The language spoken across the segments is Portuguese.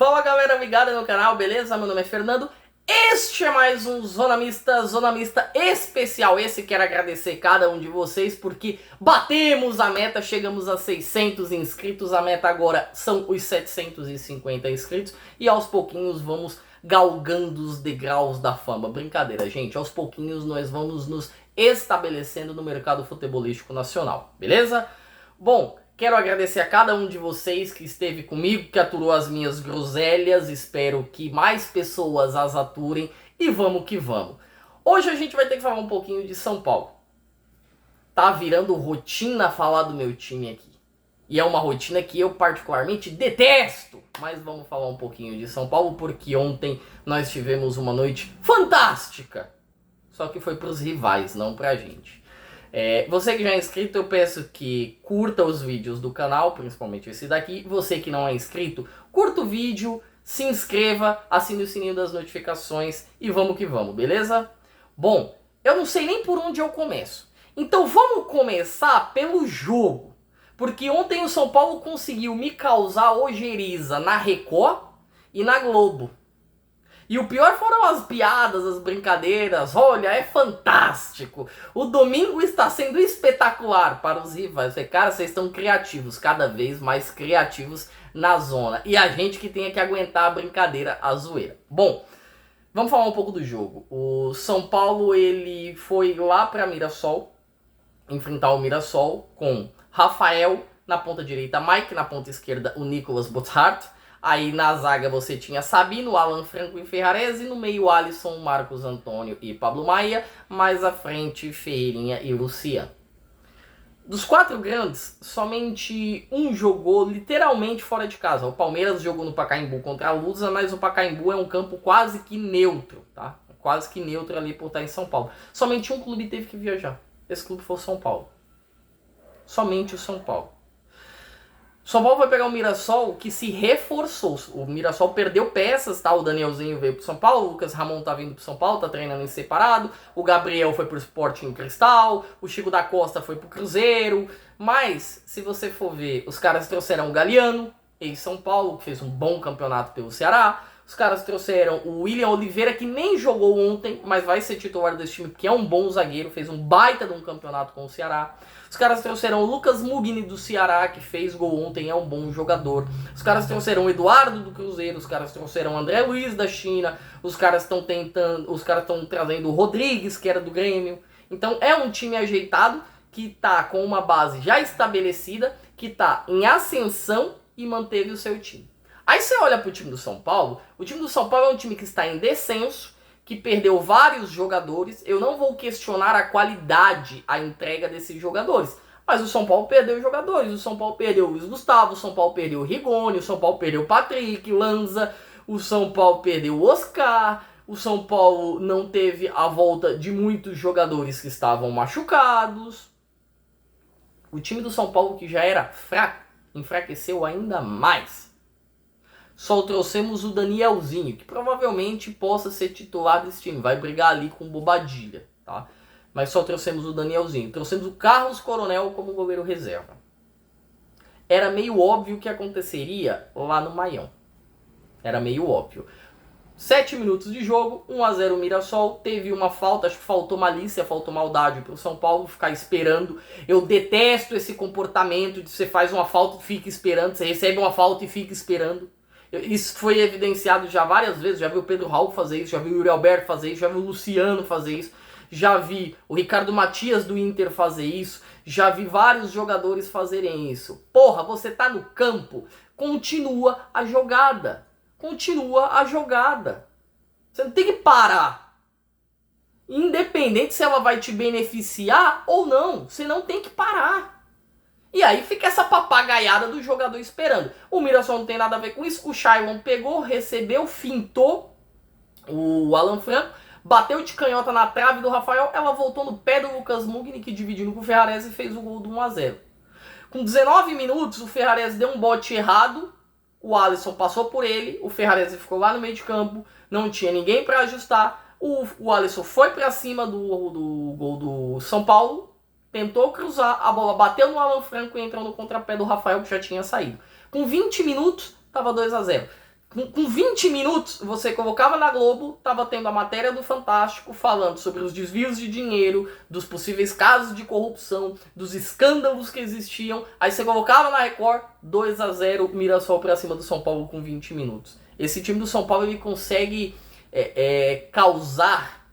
Fala galera ligada no canal, beleza? Meu nome é Fernando. Este é mais um Zona Mista especial. Esse quero agradecer cada um de vocês porque batemos a meta, chegamos a 600 inscritos. A meta agora são os 750 inscritos e aos pouquinhos vamos galgando os degraus da fama. Brincadeira, gente. Aos pouquinhos nós vamos nos estabelecendo no mercado futebolístico nacional, beleza? Bom, quero agradecer a cada um de vocês que esteve comigo, que aturou as minhas groselhas. Espero que mais pessoas as aturem e vamos que vamos. Hoje a gente vai ter que falar um pouquinho de São Paulo. Tá virando rotina falar do meu time aqui. E é uma rotina que eu particularmente detesto. Mas vamos falar um pouquinho de São Paulo porque ontem nós tivemos uma noite fantástica. Só que foi pros rivais, não pra gente. Você que já é inscrito, eu peço que curta os vídeos do canal, principalmente esse daqui. Você que não é inscrito, curta o vídeo, se inscreva, assine o sininho das notificações e vamos que vamos, beleza? Bom, eu não sei nem por onde eu começo. Então vamos começar pelo jogo. Porque ontem o São Paulo conseguiu me causar ojeriza na Record e na Globo. E o pior foram as piadas, as brincadeiras. Olha, é fantástico. O domingo está sendo espetacular para os rivais. Cara, vocês estão criativos, cada vez mais criativos na zona. E a gente que tem que aguentar a brincadeira, a zoeira. Bom, vamos falar um pouco do jogo. O São Paulo, ele foi lá para Mirassol, enfrentar o Mirassol com Rafael na ponta direita, Mike na ponta esquerda, o Nicolas Botthard. Aí na zaga você tinha Sabino, Alan Franco e Ferrarese. No meio Alisson, Marcos Antônio e Pablo Maia. Mais à frente Ferreirinha e Luciano. Dos quatro grandes, somente um jogou literalmente fora de casa. O Palmeiras jogou no Pacaembu contra a Lusa, mas o Pacaembu é um campo quase que neutro, tá? Quase que neutro ali por estar em São Paulo. Somente um clube teve que viajar. Esse clube foi o São Paulo. Somente o São Paulo. São Paulo vai pegar o Mirassol, que se reforçou. O Mirassol perdeu peças, tá? O Danielzinho veio pro São Paulo, o Lucas Ramon tá vindo pro São Paulo, tá treinando em separado. O Gabriel foi pro Sporting Cristal, o Chico da Costa foi pro Cruzeiro. Mas, se você for ver, os caras trouxeram o Galeano, ex-São Paulo, que fez um bom campeonato pelo Ceará. Os caras trouxeram o William Oliveira, que nem jogou ontem, mas vai ser titular desse time, porque é um bom zagueiro, fez um baita de um campeonato com o Ceará. Os caras trouxeram o Lucas Mugni do Ceará, que fez gol ontem, é um bom jogador. Os caras trouxeram o Eduardo do Cruzeiro, os caras trouxeram o André Luiz da China, os caras estão trazendo o Rodrigues, que era do Grêmio. Então é um time ajeitado, que tá com uma base já estabelecida, que tá em ascensão e manteve o seu time. Aí você olha pro time do São Paulo, o time do São Paulo é um time que está em descenso, que perdeu vários jogadores. Eu não vou questionar a qualidade, a entrega desses jogadores, mas o São Paulo perdeu jogadores. O São Paulo perdeu o Luiz Gustavo, o São Paulo perdeu o Rigoni, o São Paulo perdeu o Patrick, Lanza, o São Paulo perdeu o Oscar, o São Paulo não teve a volta de muitos jogadores que estavam machucados. O time do São Paulo, que já era fraco, enfraqueceu ainda mais. Só trouxemos o Danielzinho, que provavelmente possa ser titular desse time. Vai brigar ali com o Bobadilha, tá? Mas só trouxemos o Danielzinho. Trouxemos o Carlos Coronel como goleiro reserva. Era meio óbvio o que aconteceria lá no Maião. Era meio óbvio. 7 minutos de jogo, 1-0 Mirassol. Teve uma falta, acho que faltou malícia, faltou maldade pro São Paulo ficar esperando. Eu detesto esse comportamento de você faz uma falta e fica esperando. Você recebe uma falta e fica esperando. Isso foi evidenciado já várias vezes. Já vi o Pedro Raul fazer isso, já vi o Yuri Alberto fazer isso, já vi o Luciano fazer isso, já vi o Ricardo Matias do Inter fazer isso, já vi vários jogadores fazerem isso. Porra, você tá no campo, continua a jogada. Continua a jogada. Você não tem que parar. Independente se ela vai te beneficiar ou não, você não tem que parar. E aí fica essa papagaiada do jogador esperando. O Mirassol não tem nada a ver com isso. O Shailon pegou, recebeu, fintou o Alan Franco, bateu de canhota na trave do Rafael. Ela voltou no pé do Lucas Mugni, que dividindo com o Ferrarese e fez o gol do 1-0. Com 19 minutos, o Ferrarese deu um bote errado. O Alisson passou por ele. O Ferrarese ficou lá no meio de campo. Não tinha ninguém para ajustar. O Alisson foi para cima do gol do São Paulo. Tentou cruzar, a bola bateu no Alan Franco e entrou no contrapé do Rafael, que já tinha saído. Com 20 minutos, estava 2-0. Com 20 minutos, você colocava na Globo, tava tendo a matéria do Fantástico falando sobre os desvios de dinheiro, dos possíveis casos de corrupção, dos escândalos que existiam. Aí você colocava na Record, 2-0, Mirassol pra cima do São Paulo com 20 minutos. Esse time do São Paulo, ele consegue causar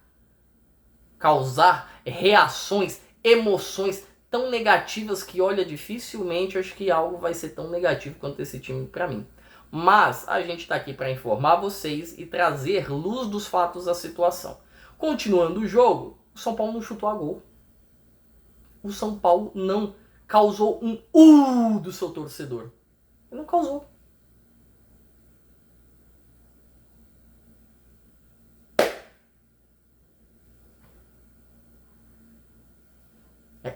reações, emoções tão negativas que, olha, dificilmente acho que algo vai ser tão negativo quanto esse time pra mim. Mas a gente está aqui para informar vocês e trazer luz dos fatos da situação. Continuando o jogo, o São Paulo não chutou a gol. O São Paulo não causou um do seu torcedor. Ele não causou.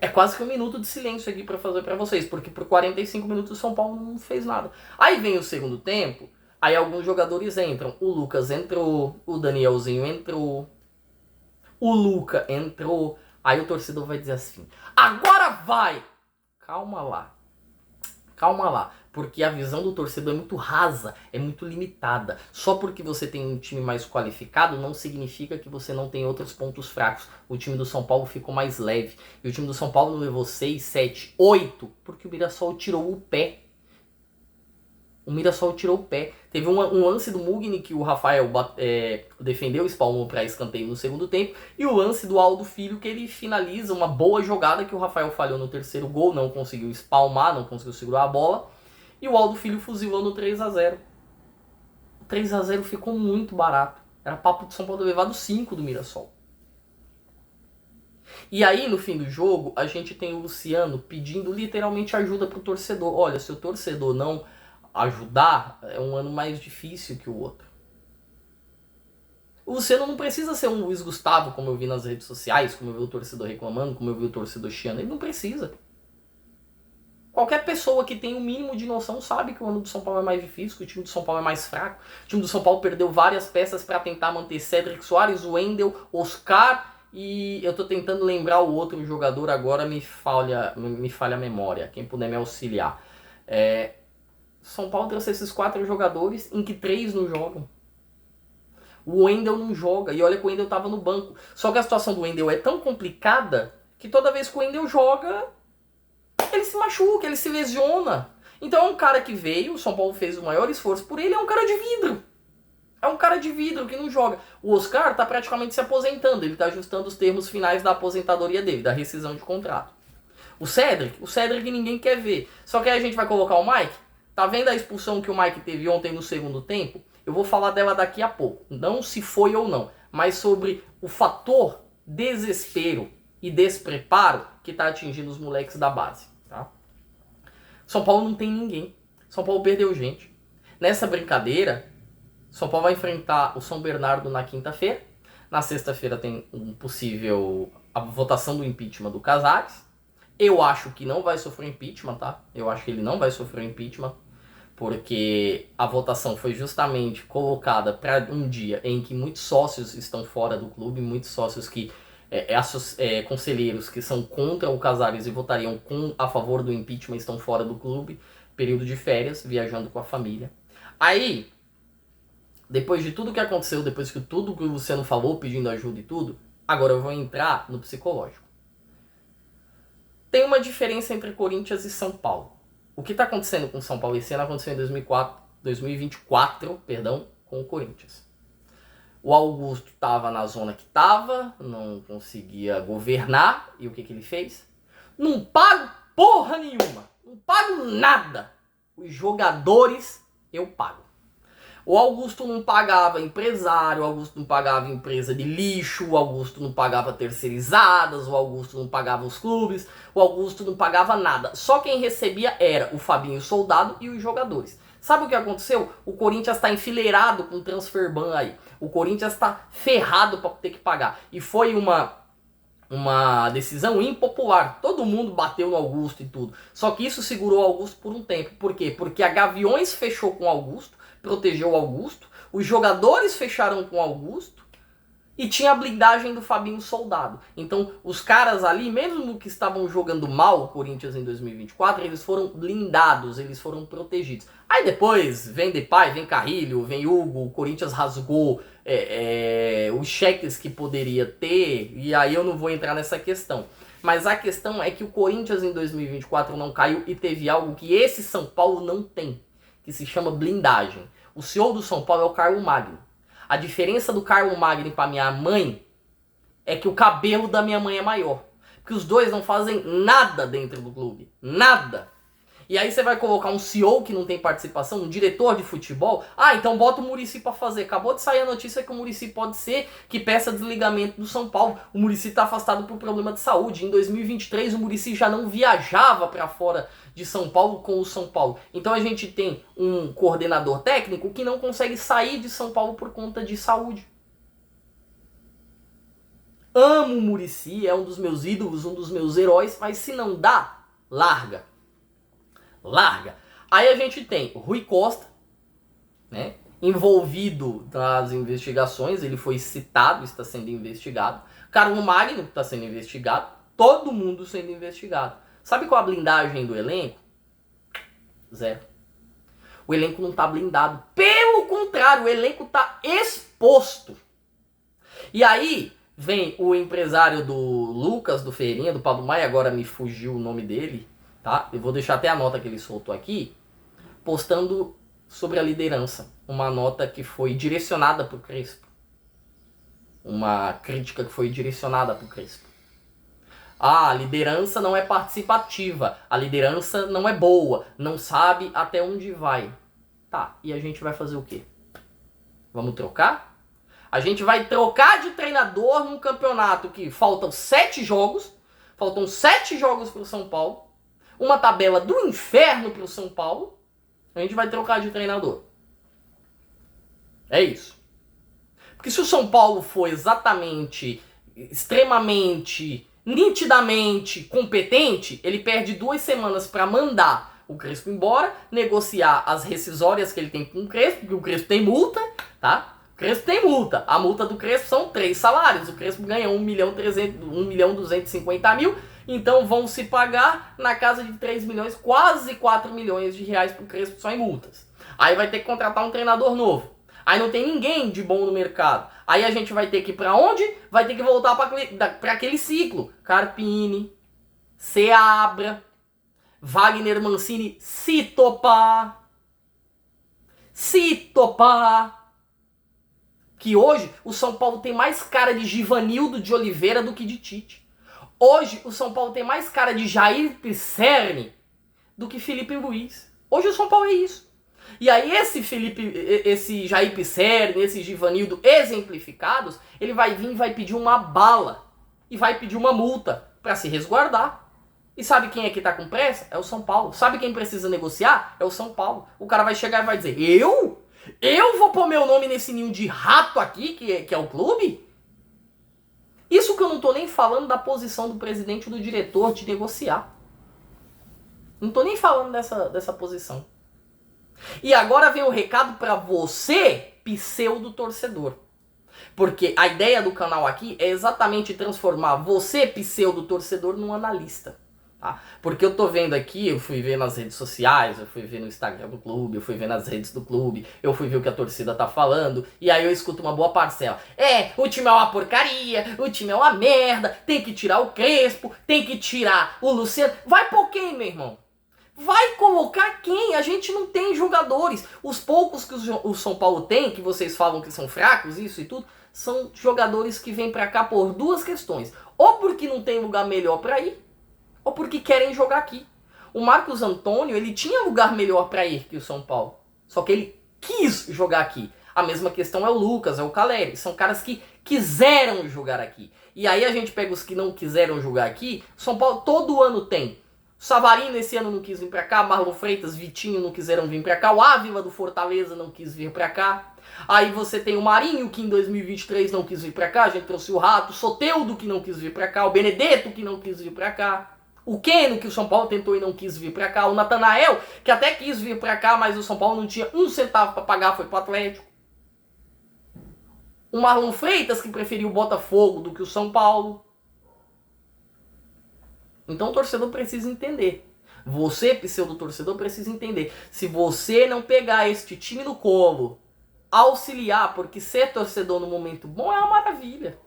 É quase que um minuto de silêncio aqui para fazer para vocês, porque por 45 minutos o São Paulo não fez nada. Aí vem o segundo tempo, aí alguns jogadores entram. O Lucas entrou, o Danielzinho entrou, o Luca entrou. Aí o torcedor vai dizer assim, agora vai! Calma lá. Calma lá, porque a visão do torcedor é muito rasa, é muito limitada. Só porque você tem um time mais qualificado não significa que você não tem outros pontos fracos. O time do São Paulo ficou mais leve. E o time do São Paulo não levou 6, 7, 8, porque o Mirassol tirou o pé. O Mirassol tirou o pé. Teve um lance do Mugni que o Rafael defendeu, espalmou para escanteio no segundo tempo. E o lance do Aldo Filho que ele finaliza uma boa jogada que o Rafael falhou no terceiro gol. Não conseguiu espalmar, não conseguiu segurar a bola. E o Aldo Filho fuzilou no 3-0. O 3-0 ficou muito barato. Era papo de São Paulo ter levado 5 do Mirassol. E aí, no fim do jogo, a gente tem o Luciano pedindo literalmente ajuda pro torcedor. Olha, se o torcedor não ajudar, é um ano mais difícil que o outro. O Luciano não precisa ser um Luiz Gustavo, como eu vi nas redes sociais, como eu vi o torcedor reclamando, como eu vi o torcedor chiando. Ele não precisa. Qualquer pessoa que tem o mínimo de noção sabe que o ano do São Paulo é mais difícil, que o time do São Paulo é mais fraco. O time do São Paulo perdeu várias peças para tentar manter Cédric Soares, Wendel, Oscar, e eu tô tentando lembrar o outro jogador agora, me falha a memória. Quem puder me auxiliar. São Paulo trouxe esses 4 jogadores, em que 3 não jogam. O Wendel não joga, e olha que o Wendel tava no banco. Só que a situação do Wendel é tão complicada, que toda vez que o Wendel joga, ele se machuca, ele se lesiona. Então é um cara que veio, o São Paulo fez o maior esforço por ele, é um cara de vidro. É um cara de vidro que não joga. O Oscar tá praticamente se aposentando, ele tá ajustando os termos finais da aposentadoria dele, da rescisão de contrato. O Cédric ninguém quer ver. Só que aí a gente vai colocar o Mike. Tá vendo a expulsão que o Mike teve ontem no segundo tempo? Eu vou falar dela daqui a pouco. Não se foi ou não, mas sobre o fator desespero e despreparo que tá atingindo os moleques da base. Tá? São Paulo não tem ninguém. São Paulo perdeu gente. Nessa brincadeira, São Paulo vai enfrentar o São Bernardo na quinta-feira. Na sexta-feira tem a votação do impeachment do Casares. Eu acho que não vai sofrer impeachment, tá? Eu acho que ele não vai sofrer impeachment, porque a votação foi justamente colocada para um dia em que muitos sócios estão fora do clube, muitos sócios que conselheiros que são contra o Casares e votariam a favor do impeachment estão fora do clube, período de férias, viajando com a família. Aí, depois de tudo que aconteceu, depois de tudo que o Luciano falou, pedindo ajuda e tudo, agora eu vou entrar no psicológico. Tem uma diferença entre Corinthians e São Paulo. O que está acontecendo com o São Paulo esse ano aconteceu em 2024, com o Corinthians. O Augusto estava na zona que estava, não conseguia governar, e o que ele fez? Não pago porra nenhuma, não pago nada. Os jogadores eu pago. O Augusto não pagava empresário, o Augusto não pagava empresa de lixo, o Augusto não pagava terceirizadas, o Augusto não pagava os clubes, o Augusto não pagava nada. Só quem recebia era o Fabinho Soldado e os jogadores. Sabe o que aconteceu? O Corinthians está enfileirado com o transfer ban aí. O Corinthians está ferrado para ter que pagar. E foi uma decisão impopular. Todo mundo bateu no Augusto e tudo. Só que isso segurou o Augusto por um tempo. Por quê? Porque a Gaviões fechou com o Augusto, protegeu o Augusto, os jogadores fecharam com o Augusto, E tinha a blindagem do Fabinho Soldado. Então, os caras ali, mesmo que estavam jogando mal o Corinthians em 2024, eles foram blindados, eles foram protegidos. Aí depois, vem Depay, vem Carrilho, vem Hugo, o Corinthians rasgou os cheques que poderia ter, e aí eu não vou entrar nessa questão. Mas a questão é que o Corinthians em 2024 não caiu e teve algo que esse São Paulo não tem, que se chama blindagem. O CEO do São Paulo é o Carlo Magno. A diferença do Carlo Magno para minha mãe é que o cabelo da minha mãe é maior. Porque os dois não fazem nada dentro do clube. Nada. E aí você vai colocar um CEO que não tem participação, um diretor de futebol. Ah, então bota o Muricy para fazer. Acabou de sair a notícia que o Muricy pode ser que peça desligamento do São Paulo. O Muricy está afastado por problema de saúde. Em 2023 o Muricy já não viajava para fora de São Paulo com o São Paulo. Então a gente tem um coordenador técnico que não consegue sair de São Paulo por conta de saúde. Amo o Muricy, é um dos meus ídolos, um dos meus heróis, mas se não dá, larga. Larga. Aí a gente tem o Rui Costa, né, envolvido nas investigações, ele foi citado, está sendo investigado. Carlo Magno está sendo investigado, todo mundo sendo investigado. Sabe qual a blindagem do elenco? Zero. O elenco não está blindado. Pelo contrário, o elenco está exposto. E aí vem o empresário do Lucas, do Feirinha, do Pablo Maia, agora me fugiu o nome dele, tá? Eu vou deixar até a nota que ele soltou aqui, postando sobre a liderança. Uma nota que foi direcionada para o Crespo. Uma crítica que foi direcionada para o Crespo. Ah, a liderança não é participativa, a liderança não é boa, não sabe até onde vai. Tá, e a gente vai fazer o quê? Vamos trocar? A gente vai trocar de treinador num campeonato que faltam 7 jogos para o São Paulo, uma tabela do inferno para o São Paulo, a gente vai trocar de treinador. É isso. Porque se o São Paulo for exatamente, extremamente, nitidamente competente, ele perde 2 semanas para mandar o Crespo embora, negociar as rescisórias que ele tem com o Crespo, porque o Crespo tem multa, tá? O Crespo tem multa. A multa do Crespo são 3 salários. O Crespo ganha 1.250.000, então vão se pagar na casa de 3 milhões, quase 4 milhões de reais pro Crespo só em multas. Aí vai ter que contratar um treinador novo. Aí não tem ninguém de bom no mercado. Aí a gente vai ter que ir pra onde? Vai ter que voltar para aquele ciclo. Carpini, Seabra, Wagner Mancini, se topar. Que hoje o São Paulo tem mais cara de Givanildo de Oliveira do que de Tite. Hoje o São Paulo tem mais cara de Jair Pisserni do que Felipe Luiz. Hoje o São Paulo é isso. E aí esse Jair Pisserni, esse Givanildo exemplificados, ele vai vir e vai pedir uma bala. E vai pedir uma multa para se resguardar. E sabe quem é que tá com pressa? É o São Paulo. Sabe quem precisa negociar? É o São Paulo. O cara vai chegar e vai dizer, eu vou pôr meu nome nesse ninho de rato aqui, que é o clube? Isso que eu não tô nem falando da posição do presidente e do diretor de negociar. Não tô nem falando dessa posição. E agora vem o recado para você, pseudo-torcedor. Porque a ideia do canal aqui é exatamente transformar você, pseudo-torcedor, num analista. Tá? Porque eu tô vendo aqui, eu fui ver nas redes sociais, eu fui ver no Instagram do clube, eu fui ver nas redes do clube, eu fui ver o que a torcida tá falando, e aí eu escuto uma boa parcela. O time é uma porcaria, o time é uma merda, tem que tirar o Crespo, tem que tirar o Luciano. Vai por quem, meu irmão? Vai colocar quem? A gente não tem jogadores. Os poucos que o São Paulo tem, que vocês falam que são fracos, isso e tudo, são jogadores que vêm pra cá por 2 questões. Ou porque não tem lugar melhor pra ir, ou porque querem jogar aqui. O Marcos Antônio, ele tinha lugar melhor pra ir que o São Paulo. Só que ele quis jogar aqui. A mesma questão é o Lucas, é o Caleri. São caras que quiseram jogar aqui. E aí a gente pega os que não quiseram jogar aqui. São Paulo todo ano tem. Savarino esse ano não quis vir pra cá, Marlon Freitas, Vitinho não quiseram vir pra cá, o Ávila do Fortaleza não quis vir pra cá. Aí você tem o Marinho, que em 2023 não quis vir pra cá, a gente trouxe o Rato, Soteldo, que não quis vir pra cá, o Benedetto, que não quis vir pra cá, o Keno, que o São Paulo tentou e não quis vir pra cá, o Natanael, que até quis vir pra cá, mas o São Paulo não tinha 1 centavo pra pagar, foi pro Atlético. O Marlon Freitas, que preferiu o Botafogo do que o São Paulo. Então o torcedor precisa entender. Você, pseudo-torcedor, precisa entender. Se você não pegar este time no colo, auxiliar, porque ser torcedor no momento bom é uma maravilha.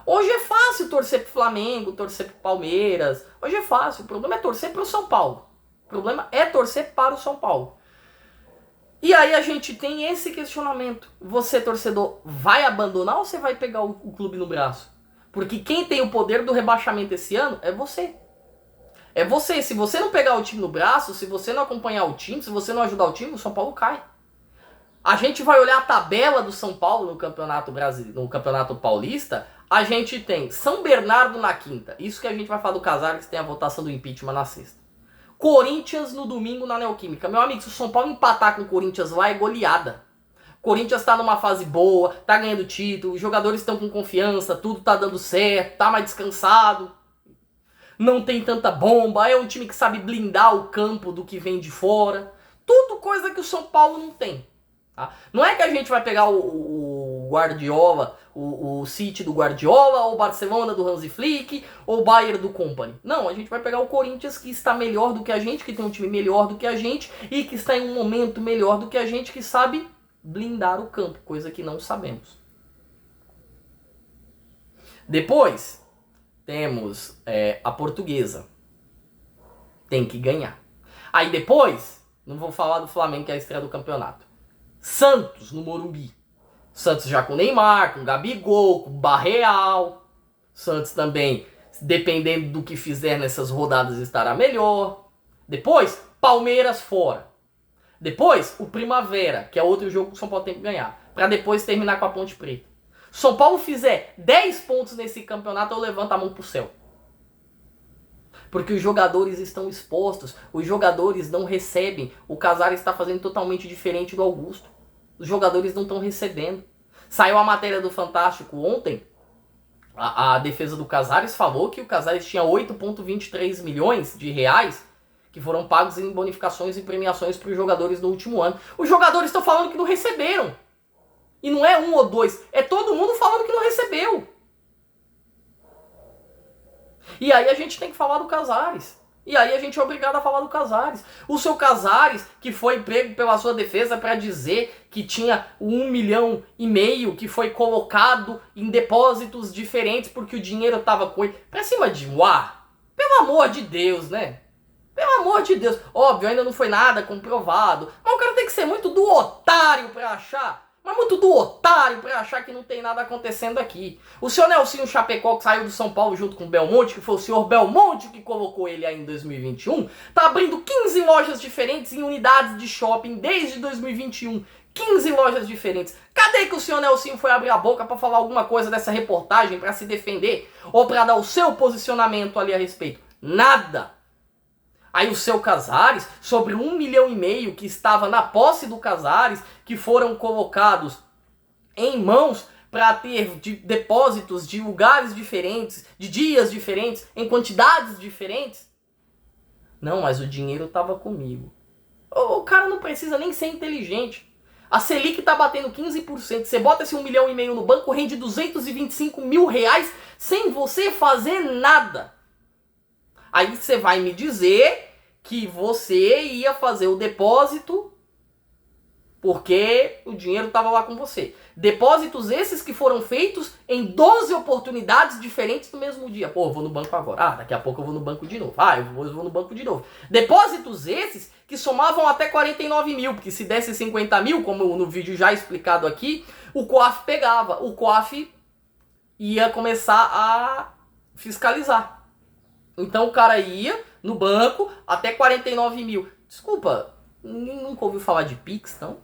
Hoje é fácil torcer pro Flamengo, torcer pro Palmeiras. Hoje é fácil. O problema é torcer pro São Paulo. O problema é torcer para o São Paulo. E aí a gente tem esse questionamento. Você, torcedor, vai abandonar ou você vai pegar o clube no braço? Porque quem tem o poder do rebaixamento esse ano é você. É você. Se você não pegar o time no braço, se você não acompanhar o time, se você não ajudar o time, o São Paulo cai. A gente vai olhar a tabela do São Paulo no Campeonato Brasileiro, no Campeonato Paulista. A gente tem São Bernardo na quinta. Isso que a gente vai falar do Casares, que tem a votação do impeachment na sexta. Corinthians no domingo na Neoquímica. Meu amigo, se o São Paulo empatar com o Corinthians lá, é goleada. Corinthians tá numa fase boa, tá ganhando título, os jogadores estão com confiança, tudo tá dando certo, tá mais descansado. Não tem tanta bomba, é um time que sabe blindar o campo do que vem de fora. Tudo coisa que o São Paulo não tem. Tá? Não é que a gente vai pegar o Guardiola, o City do Guardiola, ou o Barcelona do Hansi Flick, ou o Bayern do Company. Não, a gente vai pegar o Corinthians, que está melhor do que a gente, que tem um time melhor do que a gente, e que está em um momento melhor do que a gente, que sabe blindar o campo, coisa que não sabemos. Depois, temos a Portuguesa. Tem que ganhar. Aí depois, não vou falar do Flamengo, que é a estreia do campeonato. Santos, no Morumbi. Santos já com Neymar, com Gabigol, com Barreal. Santos também, dependendo do que fizer nessas rodadas, estará melhor. Depois, Palmeiras fora. Depois, o Primavera, que é outro jogo que o São Paulo tem que ganhar. Para depois terminar com a Ponte Preta. São Paulo fizer 10 pontos nesse campeonato, eu levanto a mão pro céu. Porque os jogadores estão expostos. Os jogadores não recebem. O Casares está fazendo totalmente diferente do Augusto. Os jogadores não estão recebendo. Saiu a matéria do Fantástico ontem. A defesa do Casares falou que o Casares tinha 8,23 milhões de reais que foram pagos em bonificações e premiações para os jogadores no último ano. Os jogadores estão falando que não receberam. E não é um ou dois. É todo mundo falando que não recebeu. E aí a gente tem que falar do Casares. E aí a gente é obrigado a falar do Casares. O seu Casares, que foi pego pela sua defesa para dizer que tinha 1,5 milhão que foi colocado em depósitos diferentes porque o dinheiro estava com ele. Pra cima de Moá. Pelo amor de Deus, né? Pelo amor de Deus. Óbvio, ainda não foi nada comprovado. Mas o cara tem que ser muito do otário pra achar. Mas muito do otário pra achar que não tem nada acontecendo aqui. O senhor Nelsinho Chapecó, que saiu do São Paulo junto com o Belmonte, que foi o senhor Belmonte que colocou ele aí em 2021, tá abrindo 15 lojas diferentes em unidades de shopping desde 2021. 15 lojas diferentes. Cadê que o senhor Nelsinho foi abrir a boca pra falar alguma coisa dessa reportagem, pra se defender? Ou pra dar o seu posicionamento ali a respeito? Nada. Aí o seu Casares, sobre 1,5 milhão que estava na posse do Casares, que foram colocados em mãos para ter depósitos de lugares diferentes, de dias diferentes, em quantidades diferentes. Não, mas o dinheiro estava comigo. O cara não precisa nem ser inteligente. A Selic está batendo 15%. Você bota esse 1,5 milhão no banco, rende 225 mil reais sem você fazer nada. Aí você vai me dizer que você ia fazer o depósito porque o dinheiro estava lá com você. Depósitos esses que foram feitos em 12 oportunidades diferentes no mesmo dia. Pô, eu vou no banco agora. Daqui a pouco eu vou no banco de novo. Eu vou no banco de novo. Depósitos esses que somavam até 49 mil, porque se desse 50 mil, como no vídeo já explicado aqui, o COAF pegava. O COAF ia começar a fiscalizar. Então o cara ia no banco até 49 mil. Desculpa, ninguém nunca ouviu falar de Pix, não?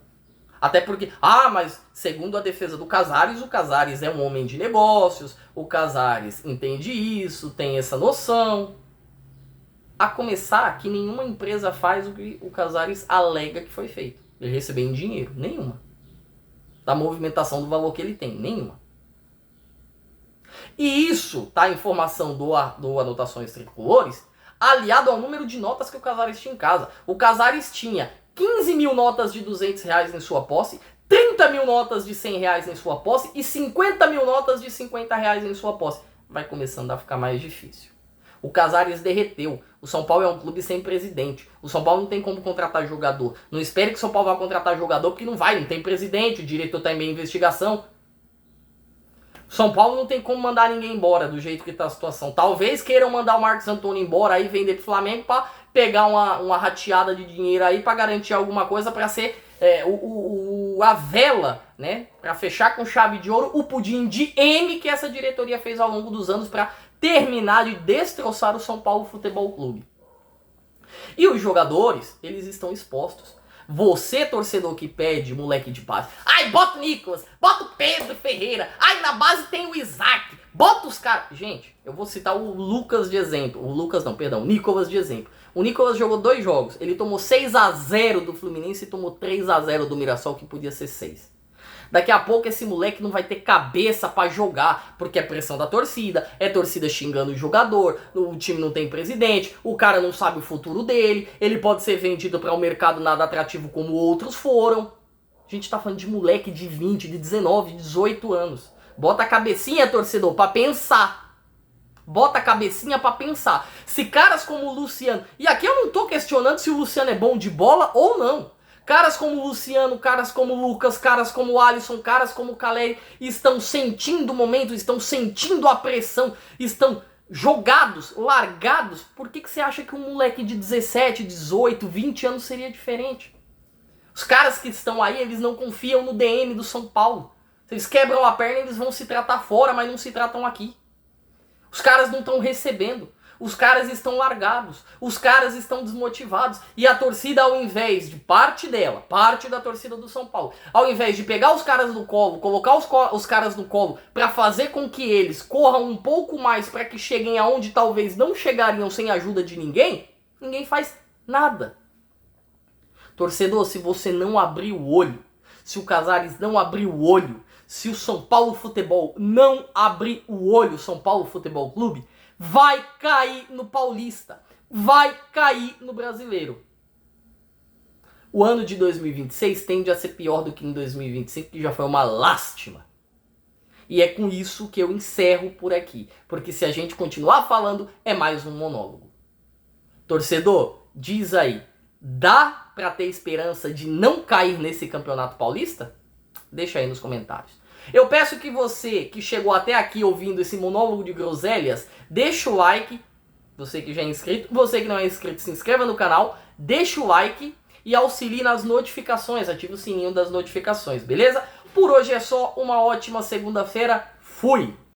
Até porque, mas segundo a defesa do Casares, o Casares é um homem de negócios, o Casares entende isso, tem essa noção. A começar que nenhuma empresa faz o que o Casares alega que foi feito. Ele recebeu em dinheiro, nenhuma. Da movimentação do valor que ele tem, nenhuma. E isso, tá, a informação do Anotações Tricolores, aliado ao número de notas que o Casares tinha em casa. O Casares tinha 15 mil notas de R$200 em sua posse, 30 30 mil notas de 100 reais em sua posse e 50 mil notas de 50 reais em sua posse. Vai começando a ficar mais difícil. O Casares derreteu. O São Paulo é um clube sem presidente. O São Paulo não tem como contratar jogador. Não espere que o São Paulo vá contratar jogador, porque não vai, não tem presidente, o diretor está em meio investigação. São Paulo não tem como mandar ninguém embora do jeito que está a situação. Talvez queiram mandar o Marcos Antônio embora aí, vender pro Flamengo para pegar uma rateada de dinheiro aí para garantir alguma coisa para ser a vela, né? Para fechar com chave de ouro o pudim de M que essa diretoria fez ao longo dos anos para terminar de destroçar o São Paulo Futebol Clube. E os jogadores, eles estão expostos. Você, torcedor que pede moleque de base, ai, bota o Nicolas, bota o Pedro Ferreira, ai, na base tem o Isaac, bota os caras. Gente, eu vou citar o Lucas de exemplo. O Nicolas de exemplo. O Nicolas jogou 2 jogos, ele tomou 6-0 do Fluminense e tomou 3-0 do Mirassol, que podia ser 6. Daqui a pouco esse moleque não vai ter cabeça pra jogar, porque é pressão da torcida, é torcida xingando o jogador, o time não tem presidente, o cara não sabe o futuro dele, ele pode ser vendido para um mercado nada atrativo como outros foram. A gente tá falando de moleque de 20, de 19, 18 anos. Bota a cabecinha, torcedor, pra pensar. Bota a cabecinha pra pensar. Se caras como o Luciano... E aqui eu não tô questionando se o Luciano é bom de bola ou não. Caras como o Luciano, caras como o Lucas, caras como o Alisson, caras como o Caleri estão sentindo o momento, estão sentindo a pressão, estão jogados, largados. Por que você acha que um moleque de 17, 18, 20 anos seria diferente? Os caras que estão aí, eles não confiam no DM do São Paulo. Se eles quebram a perna, eles vão se tratar fora, mas não se tratam aqui. Os caras não estão recebendo. Os caras estão largados, os caras estão desmotivados. E a torcida, ao invés de parte da torcida do São Paulo, ao invés de pegar os caras no colo, colocar os caras no colo para fazer com que eles corram um pouco mais para que cheguem aonde talvez não chegariam sem a ajuda de ninguém, ninguém faz nada. Torcedor, se você não abrir o olho, se o Casares não abrir o olho, se o São Paulo Futebol não abrir o olho, São Paulo Futebol Clube, vai cair no Paulista, vai cair no Brasileiro. O ano de 2026 tende a ser pior do que em 2025, que já foi uma lástima. E é com isso que eu encerro por aqui, porque se a gente continuar falando, é mais um monólogo. Torcedor, diz aí, dá pra ter esperança de não cair nesse Campeonato Paulista? Deixa aí nos comentários. Eu peço que você que chegou até aqui ouvindo esse monólogo de groselhas, deixa o like, você que já é inscrito, você que não é inscrito, se inscreva no canal, deixa o like e auxilie nas notificações, ative o sininho das notificações, beleza? Por hoje é só, uma ótima segunda-feira, fui!